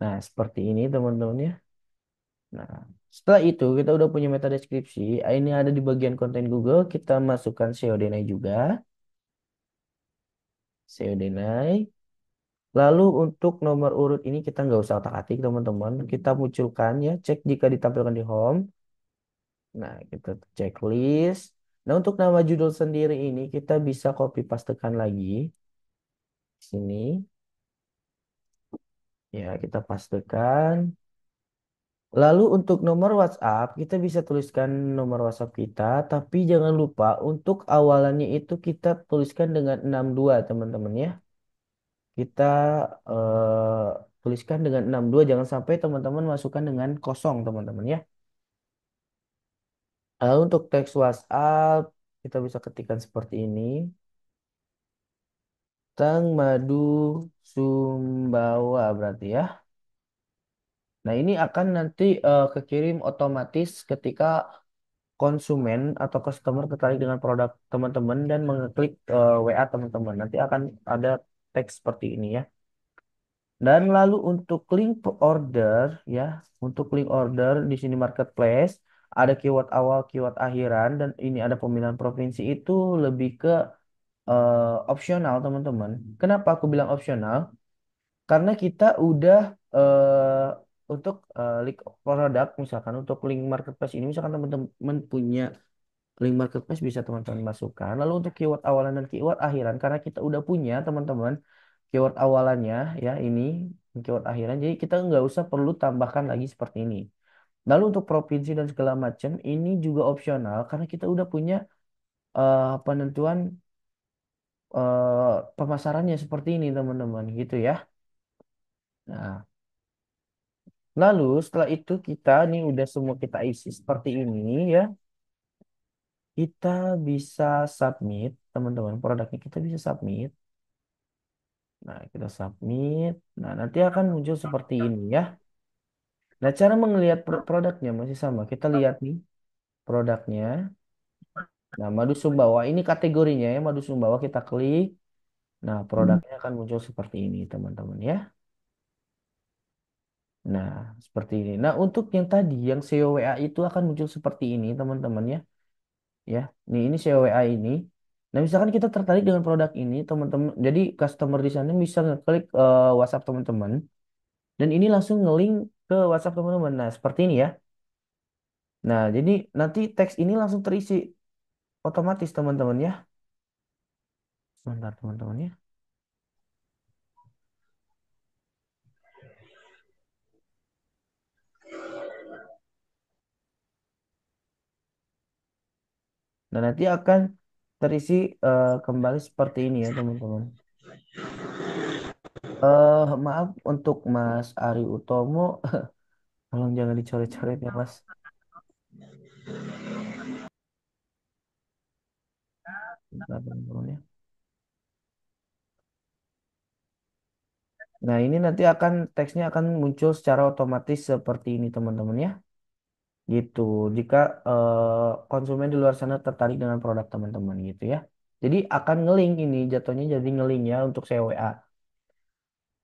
Nah, seperti ini, teman-teman ya. Nah, setelah itu kita udah punya meta deskripsi. Ini ada di bagian konten Google. Kita masukkan SEO Denai juga. SEO Denai. Lalu untuk nomor urut ini kita nggak usah otak-atik teman-teman. Kita munculkan ya. Cek jika ditampilkan di home. Nah, kita checklist. Nah, untuk nama judul sendiri ini kita bisa copy pastekan lagi. Sini. Ya, kita pastekan. Lalu untuk nomor WhatsApp, kita bisa tuliskan nomor WhatsApp kita, tapi jangan lupa untuk awalannya itu kita tuliskan dengan 62, teman-teman ya. Kita tuliskan dengan 62, jangan sampai teman-teman masukkan dengan kosong, teman-teman ya. Lalu untuk teks WhatsApp kita bisa ketikkan seperti ini. Tang Madu Sumbawa berarti ya. Nah, ini akan nanti kekirim otomatis ketika konsumen atau customer tertarik dengan produk teman-teman dan mengeklik WA teman-teman. Nanti akan ada teks seperti ini ya. Dan lalu untuk link order ya, untuk link order di sini marketplace ada keyword awal, keyword akhiran dan ini ada pemilihan provinsi itu lebih ke opsional teman-teman. Kenapa aku bilang opsional? Karena kita udah untuk link produk misalkan untuk link marketplace ini misalkan teman-teman punya link marketplace bisa teman-teman masukkan. Lalu untuk keyword awalan dan keyword akhiran karena kita udah punya teman-teman keyword awalannya ya ini keyword akhiran jadi kita nggak usah perlu tambahkan lagi seperti ini. Lalu untuk provinsi dan segala macam ini juga opsional karena kita udah punya penentuan pemasarannya seperti ini teman-teman gitu ya. Nah, lalu setelah itu kita nih udah semua kita isi seperti ini ya. Kita bisa submit teman-teman produknya kita bisa submit. Nah, kita submit. Nah, nanti akan muncul seperti ini ya. Nah, cara melihat produknya masih sama. Kita lihat nih produknya. Nah, madu sumbawa ini kategorinya ya, madu sumbawa kita klik. Nah, produknya akan muncul seperti ini, teman-teman ya. Nah, seperti ini. Nah, untuk yang tadi yang SEO WA itu akan muncul seperti ini, teman-teman ya. Ya, nih ini SEO WA ini. Nah, misalkan kita tertarik dengan produk ini, teman-teman. Jadi customer di sana bisa ngeklik WhatsApp teman-teman dan ini langsung ngelink ke WhatsApp teman-teman. Nah, seperti ini ya. Nah, jadi nanti teks ini langsung terisi otomatis teman-teman ya. Sebentar teman-teman ya. Dan nanti akan terisi kembali seperti ini ya teman-teman. Maaf untuk Mas Ari Utomo, tolong jangan dicoret-coret ya Mas. Bentar, teman-teman ya. Nah, ini nanti akan teksnya akan muncul secara otomatis seperti ini teman-teman ya. Gitu. Jika konsumen di luar sana tertarik dengan produk teman-teman gitu ya. Jadi akan ngelink ini jatuhnya jadi ngelink ya untuk SEO WA.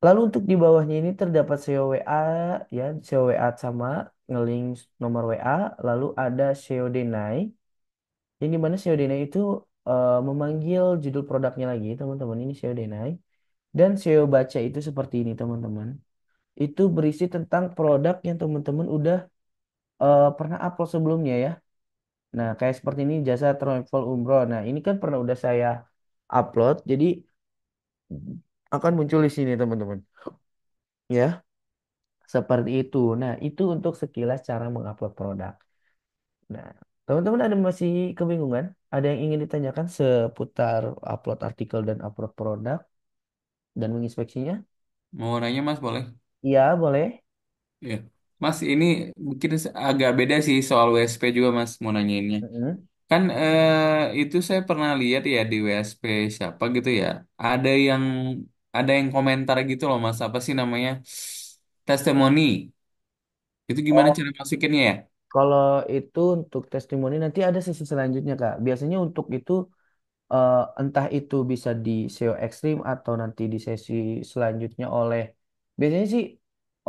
Lalu untuk di bawahnya ini terdapat SEO WA ya, SEO WA sama ngelink nomor WA, lalu ada SEO Denai. Yang dimana SEO Denai itu memanggil judul produknya lagi teman-teman ini SEO Denai. Dan SEO baca itu seperti ini teman-teman. Itu berisi tentang produk yang teman-teman udah pernah upload sebelumnya ya. Nah, kayak seperti ini jasa travel umroh. Nah, ini kan pernah udah saya upload, jadi akan muncul di sini teman-teman. Ya, seperti itu. Nah, itu untuk sekilas cara mengupload produk. Nah, teman-teman ada masih kebingungan? Ada yang ingin ditanyakan seputar upload artikel dan upload produk dan menginspeksinya? Mau nanya Mas boleh? Iya, boleh. Iya. Mas ini mungkin agak beda sih soal WSP juga Mas mau nanyainnya. Mm-mm. Kan itu saya pernah lihat ya di WSP siapa gitu ya. Ada yang ada yang komentar gitu loh Mas apa sih namanya? Testimoni. Itu gimana Oh, cara masukinnya ya? kalau itu untuk testimoni nanti ada sesi selanjutnya, Kak. Biasanya untuk itu entah itu bisa di SEO ekstrim atau nanti di sesi selanjutnya oleh biasanya sih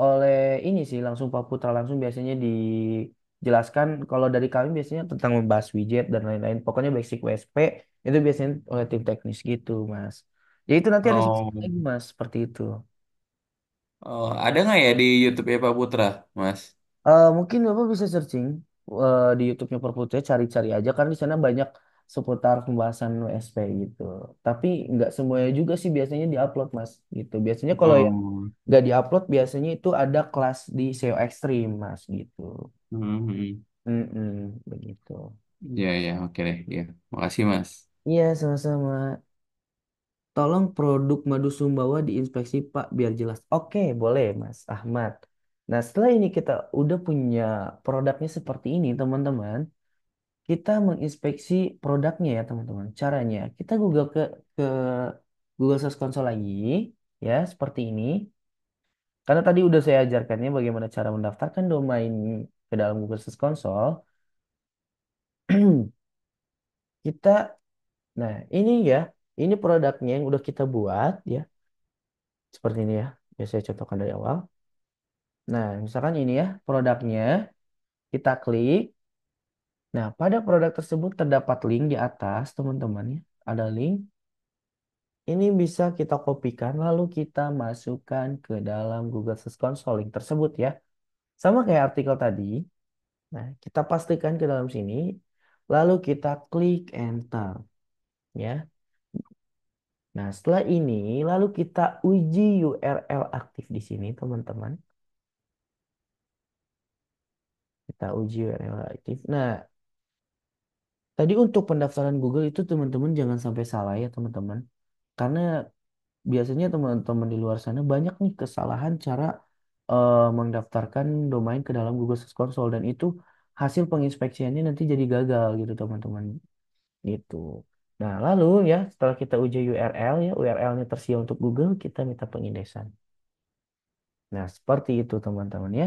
oleh ini sih langsung Pak Putra langsung biasanya dijelaskan kalau dari kami biasanya tentang membahas widget dan lain-lain pokoknya basic WSP itu biasanya oleh tim teknis gitu Mas ya itu nanti ada sesi Oh, lagi Mas seperti itu. oh, ada nggak ya di YouTube ya Pak Putra, Mas? Mungkin Bapak bisa searching di YouTube-nya Perputih, cari-cari aja kan di sana banyak seputar pembahasan WSP gitu. Tapi nggak semuanya juga sih biasanya diupload Mas gitu. Biasanya kalau yang Oh, nggak diupload biasanya itu ada kelas di SEO Extreme Mas gitu. hmm. Begitu. Ya ya oke deh ya. Makasih Mas. Iya sama-sama. Tolong produk madu Sumbawa diinspeksi Pak biar jelas. Oke, boleh Mas Ahmad. Nah setelah ini kita udah punya produknya seperti ini teman-teman. kita menginspeksi produknya ya teman-teman. Caranya kita Google ke Google Search Console lagi ya seperti ini. Karena tadi udah saya ajarkannya bagaimana cara mendaftarkan domain ke dalam Google Search Console. Kita, nah ini ya, ini produknya yang udah kita buat ya, seperti ini ya. Ya saya contohkan dari awal. Nah, misalkan ini ya produknya, kita klik. Nah, pada produk tersebut terdapat link di atas, teman-teman ya. Ada link. Ini bisa kita kopikan, lalu kita masukkan ke dalam Google Search Console link tersebut ya. Sama kayak artikel tadi. Nah, kita pastikan ke dalam sini, lalu kita klik enter ya. Nah, setelah ini, lalu kita uji URL aktif di sini, teman-teman. Kita uji URL aktif. Nah, tadi untuk pendaftaran Google itu teman-teman jangan sampai salah ya, teman-teman. Karena biasanya teman-teman di luar sana banyak nih kesalahan cara mendaftarkan domain ke dalam Google Search Console dan itu hasil penginspeksiannya nanti jadi gagal gitu teman-teman gitu. Nah, lalu ya setelah kita uji URL ya URL-nya tersedia untuk Google, kita minta pengindesan. Nah, seperti itu teman-teman ya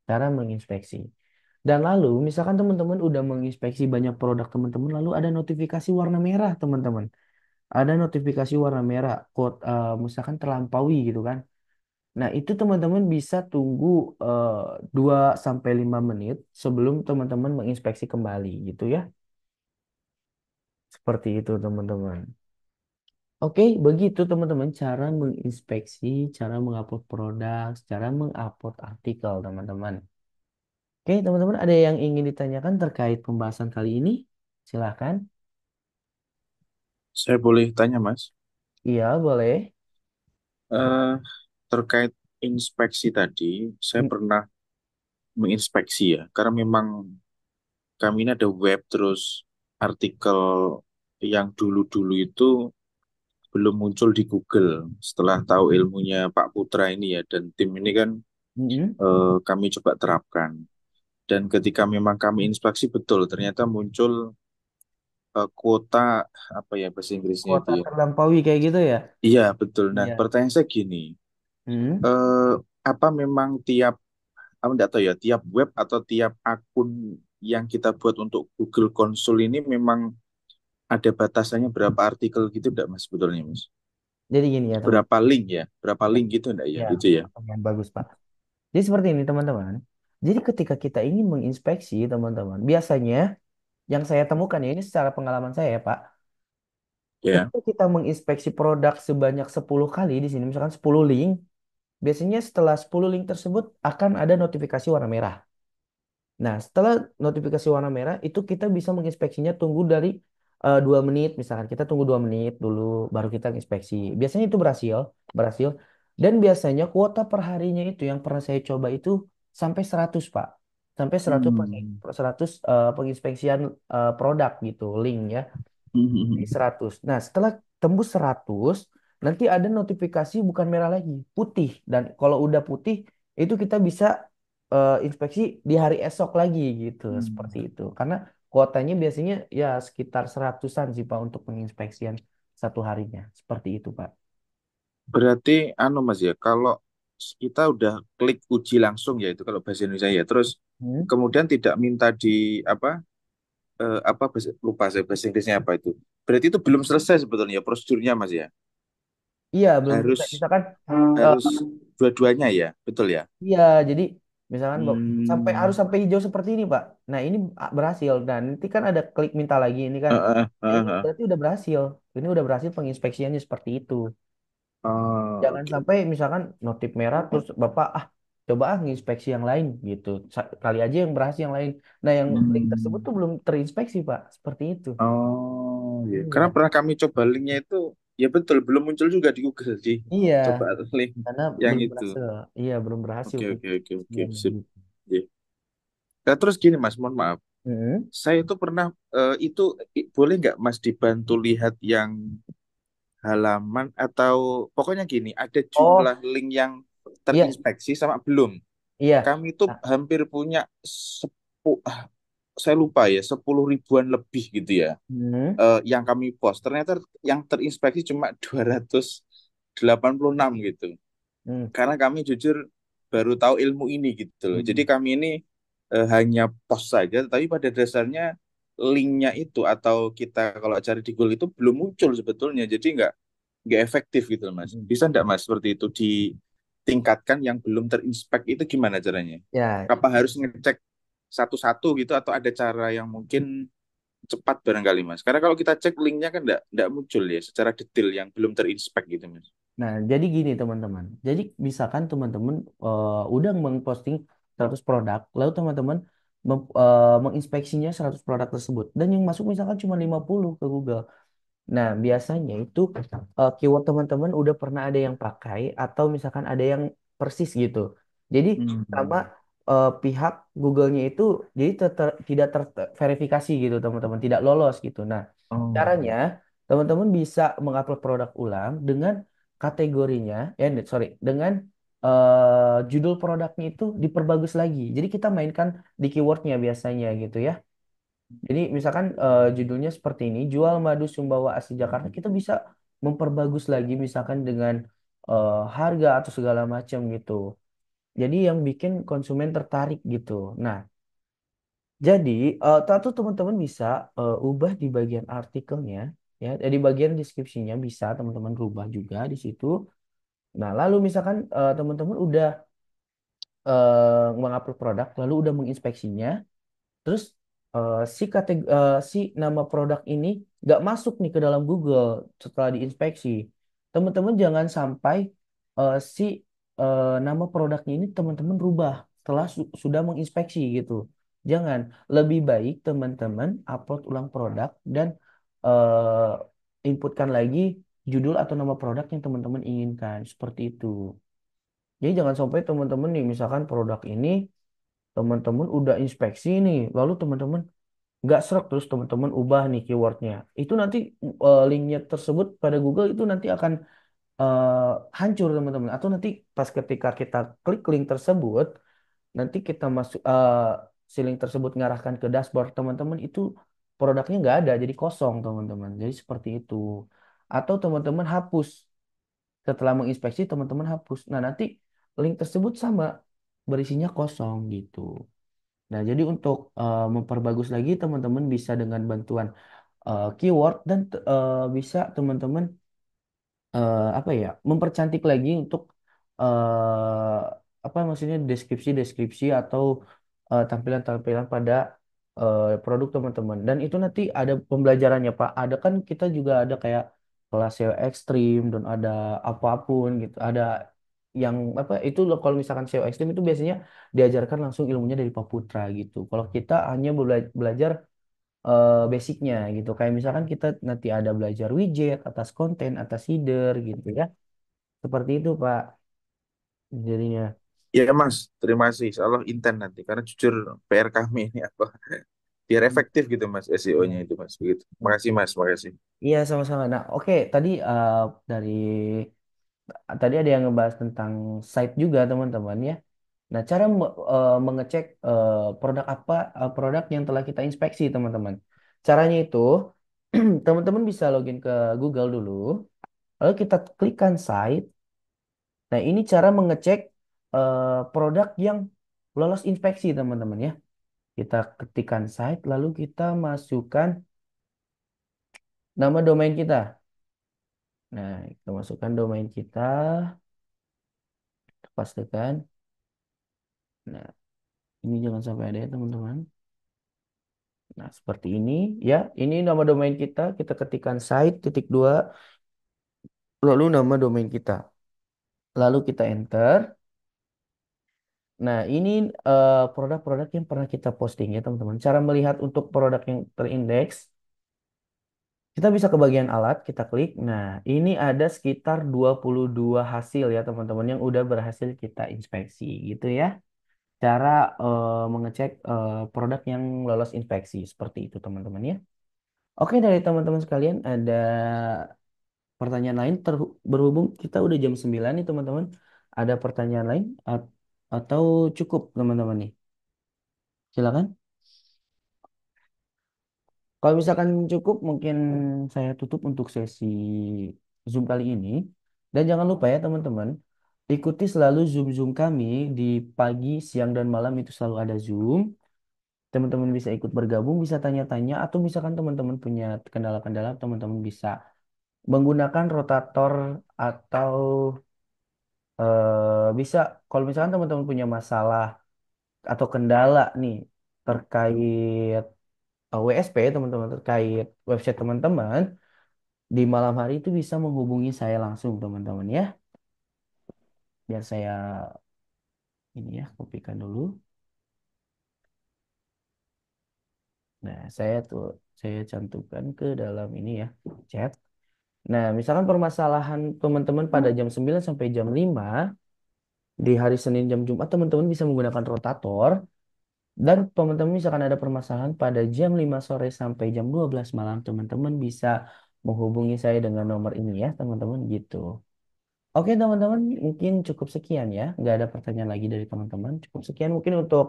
cara menginspeksi. Dan lalu misalkan teman-teman udah menginspeksi banyak produk teman-teman lalu ada notifikasi warna merah teman-teman. Ada notifikasi warna merah, misalkan terlampaui gitu kan. Nah, itu teman-teman bisa tunggu eh, 2 sampai 5 menit sebelum teman-teman menginspeksi kembali gitu ya. Seperti itu teman-teman. Oke, begitu teman-teman cara menginspeksi, cara mengupload produk, cara mengupload artikel teman-teman. Oke, teman-teman ada yang ingin ditanyakan terkait pembahasan kali ini? Silahkan. Saya boleh tanya, Mas, Iya, boleh. eh terkait inspeksi tadi, saya Mm, pernah menginspeksi ya, karena memang kami ini ada web terus artikel yang dulu-dulu itu belum muncul di Google. Setelah tahu ilmunya Pak Putra ini ya, dan tim ini kan mm-mm. kami coba terapkan. Dan ketika memang kami inspeksi betul, ternyata muncul kuota apa ya bahasa Inggrisnya itu Kuota ya. terlampaui kayak gitu ya? Iya, betul. Nah, Iya. pertanyaan saya gini, Mm. eh, apa memang tiap aku nggak tahu ya, tiap web atau tiap akun yang kita buat untuk Google Console ini memang ada batasannya berapa artikel gitu enggak Mas sebetulnya Mas? Jadi gini ya teman. Berapa link ya? Berapa Ya, link gitu enggak ya? ya, Gitu ya. pertanyaan bagus Pak. Jadi seperti ini teman-teman. Jadi ketika kita ingin menginspeksi teman-teman, biasanya yang saya temukan ya ini secara pengalaman saya ya Pak. Ya. Ketika kita menginspeksi produk sebanyak 10 kali di sini, misalkan 10 link, biasanya setelah 10 link tersebut akan ada notifikasi warna merah. Nah, setelah notifikasi warna merah, itu kita bisa menginspeksinya tunggu dari 2 menit, misalkan kita tunggu 2 menit dulu, baru kita inspeksi. Biasanya itu berhasil, berhasil. Dan biasanya kuota per harinya itu yang pernah saya coba itu sampai 100 Pak. Sampai 100, Hmm. 100 penginspeksian produk gitu, link ya. Jadi 100. Nah, setelah tembus 100, nanti ada notifikasi bukan merah lagi, putih. Dan kalau udah putih, itu kita bisa inspeksi di hari esok lagi gitu, seperti itu. Karena kuotanya biasanya ya sekitar 100-an sih Pak untuk penginspeksian satu harinya. Seperti itu Pak. Berarti anu Mas ya, kalau kita udah klik uji langsung ya itu kalau bahasa Indonesia ya, terus Hmm? kemudian tidak minta di apa lupa saya bahasa Inggrisnya apa itu. Berarti itu belum selesai sebetulnya prosedurnya Mas ya. Iya, belum selesai. Harus Misalkan eh, harus dua-duanya ya, betul ya? iya, jadi misalkan sampai harus Hmm. sampai hijau seperti ini, Pak. Nah, ini berhasil. Dan nanti kan ada klik minta lagi ini kan. Nah, ini Ah. berarti udah berhasil. Ini udah berhasil penginspeksiannya seperti itu. Oh, Jangan oke. sampai misalkan notif merah terus Bapak coba nginspeksi yang lain gitu. Kali aja yang berhasil yang lain. Nah, yang link tersebut Hmm. tuh belum terinspeksi, Pak. Seperti itu. Oh, ya. Karena Iya. pernah kami coba linknya itu, ya betul, belum muncul juga di Google sih. Iya, Coba link karena yang belum itu. berhasil. Iya, belum berhasil Oke, oke, oke, oke, penginspeksiannya sip. gitu. Ya. Nah, terus gini Mas, mohon maaf. Mm-mm. Saya itu pernah, itu boleh nggak Mas dibantu lihat yang halaman atau pokoknya gini, ada jumlah Oh, link yang iya, terinspeksi sama belum. iya. Kami itu Nah, hampir punya saya lupa ya 10 ribuan lebih gitu ya, Hmm. yang kami post ternyata yang terinspeksi cuma 286 gitu. Hmm. Karena kami jujur baru tahu ilmu ini gitu loh. Jadi Hmm. kami ini hanya post saja, tapi pada dasarnya linknya itu atau kita kalau cari di Google itu belum muncul sebetulnya. Jadi nggak efektif gitu loh, Mas. Hmm. Bisa nggak Mas seperti itu ditingkatkan yang belum terinspek itu gimana caranya? Ya, Apa harus ngecek satu-satu gitu atau ada cara yang mungkin cepat barangkali Mas? Karena kalau kita cek linknya kan nggak muncul ya secara detail yang belum terinspek gitu Mas. nah, jadi gini teman-teman. Jadi misalkan teman-teman udah memposting 100 produk, lalu teman-teman menginspeksinya 100 produk tersebut dan yang masuk misalkan cuma 50 ke Google. Nah, biasanya itu keyword teman-teman udah pernah ada yang pakai atau misalkan ada yang persis gitu. Jadi sama Hmm. pihak Google-nya itu jadi tidak terverifikasi gitu teman-teman, tidak lolos gitu. Nah, Oh. caranya teman-teman bisa mengupload produk ulang dengan kategorinya, ya sorry, dengan judul produknya itu diperbagus lagi. Jadi kita mainkan di keywordnya biasanya gitu ya. Jadi misalkan judulnya seperti ini, jual madu Sumbawa asli Jakarta, kita bisa memperbagus lagi misalkan dengan harga atau segala macam gitu. Jadi yang bikin konsumen tertarik gitu. Nah, jadi tentu teman-teman bisa ubah di bagian artikelnya, ya, di bagian deskripsinya bisa teman-teman rubah juga di situ. Nah, lalu misalkan teman-teman udah mengupload produk, lalu udah menginspeksinya. Terus si nama produk ini nggak masuk nih ke dalam Google setelah diinspeksi. Teman-teman jangan sampai si nama produknya ini teman-teman rubah setelah sudah menginspeksi gitu. Jangan. Lebih baik teman-teman upload ulang produk dan inputkan lagi judul atau nama produk yang teman-teman inginkan. Seperti itu. Jadi jangan sampai teman-teman nih misalkan produk ini teman-teman udah inspeksi nih, lalu teman-teman nggak serak terus teman-teman ubah nih keywordnya itu nanti linknya tersebut pada Google itu nanti akan eh, hancur teman-teman atau nanti pas ketika kita klik link tersebut nanti kita masuk si link tersebut ngarahkan ke dashboard teman-teman itu produknya nggak ada jadi kosong teman-teman jadi seperti itu atau teman-teman hapus setelah menginspeksi teman-teman hapus nah nanti link tersebut sama berisinya kosong gitu. Nah, jadi untuk memperbagus lagi teman-teman bisa dengan bantuan keyword dan bisa teman-teman apa ya mempercantik lagi untuk apa maksudnya deskripsi-deskripsi atau tampilan-tampilan pada produk teman-teman. Dan itu nanti ada pembelajarannya Pak. Ada kan kita juga ada kayak kelas SEO ekstrim dan ada apapun gitu. Ada yang apa itu loh kalau misalkan SEO ekstrim itu biasanya diajarkan langsung ilmunya dari Pak Putra gitu. Kalau kita hanya belajar basicnya gitu. Kayak misalkan kita nanti ada belajar widget, atas konten, atas header gitu ya. Seperti itu Pak jadinya. Ya Mas, terima kasih. Insya Allah intent nanti. Karena jujur PR kami ini apa? Biar efektif gitu Mas SEO-nya Ya. itu Mas. Begitu. Makasih Mas, makasih. Iya sama-sama. Nah oke tadi dari tadi ada yang ngebahas tentang site juga teman-teman ya. Nah cara mengecek produk apa produk yang telah kita inspeksi teman-teman. Caranya itu teman-teman bisa login ke Google dulu. Lalu kita klikkan site. Nah, ini cara mengecek produk yang lolos inspeksi, teman-teman ya. Kita ketikkan site, lalu kita masukkan nama domain kita. Nah, kita masukkan domain kita, pastikan. Nah, ini jangan sampai ada ya, teman-teman. Nah, seperti ini ya. Ini nama domain kita. Kita ketikkan site titik dua, lalu nama domain kita. Lalu kita enter. Nah, ini produk-produk yang pernah kita posting ya, teman-teman. Cara melihat untuk produk yang terindeks. Kita bisa ke bagian alat, kita klik. Nah, ini ada sekitar 22 hasil ya teman-teman yang udah berhasil kita inspeksi gitu ya. Cara mengecek produk yang lolos inspeksi seperti itu teman-teman ya. Oke dari teman-teman sekalian ada pertanyaan lain berhubung kita udah jam 9 nih teman-teman. Ada pertanyaan lain atau cukup teman-teman nih? Silakan. Kalau misalkan cukup, mungkin saya tutup untuk sesi Zoom kali ini. Dan jangan lupa ya teman-teman, ikuti selalu Zoom-Zoom kami di pagi, siang, dan malam itu selalu ada Zoom. Teman-teman bisa ikut bergabung, bisa tanya-tanya, atau misalkan teman-teman punya kendala-kendala, teman-teman bisa menggunakan rotator atau bisa, kalau misalkan teman-teman punya masalah atau kendala nih terkait WSP, teman-teman, terkait website teman-teman, di malam hari itu bisa menghubungi saya langsung teman-teman ya. Biar saya ini ya kopikan dulu. Nah, saya cantumkan ke dalam ini ya, chat. Nah, misalkan permasalahan teman-teman pada jam 9 sampai jam 5 di hari Senin jam Jumat, teman-teman bisa menggunakan rotator. Dan teman-teman misalkan ada permasalahan pada jam 5 sore sampai jam 12 malam, teman-teman bisa menghubungi saya dengan nomor ini ya, teman-teman gitu. Oke teman-teman, mungkin cukup sekian ya. Nggak ada pertanyaan lagi dari teman-teman. Cukup sekian mungkin untuk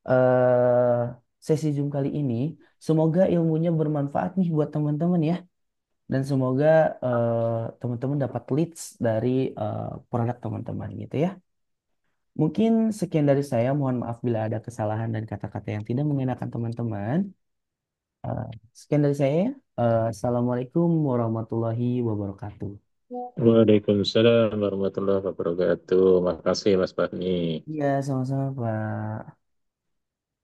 eh, sesi Zoom kali ini. Semoga ilmunya bermanfaat nih buat teman-teman ya. Dan semoga teman-teman dapat leads dari produk teman-teman gitu ya. Mungkin sekian dari saya. Mohon maaf bila ada kesalahan dan kata-kata yang tidak mengenakan teman-teman. Eh, sekian dari saya. Assalamualaikum warahmatullahi wabarakatuh. Waalaikumsalam warahmatullahi wabarakatuh. Makasih Mas Fahmi. Iya, sama-sama Pak.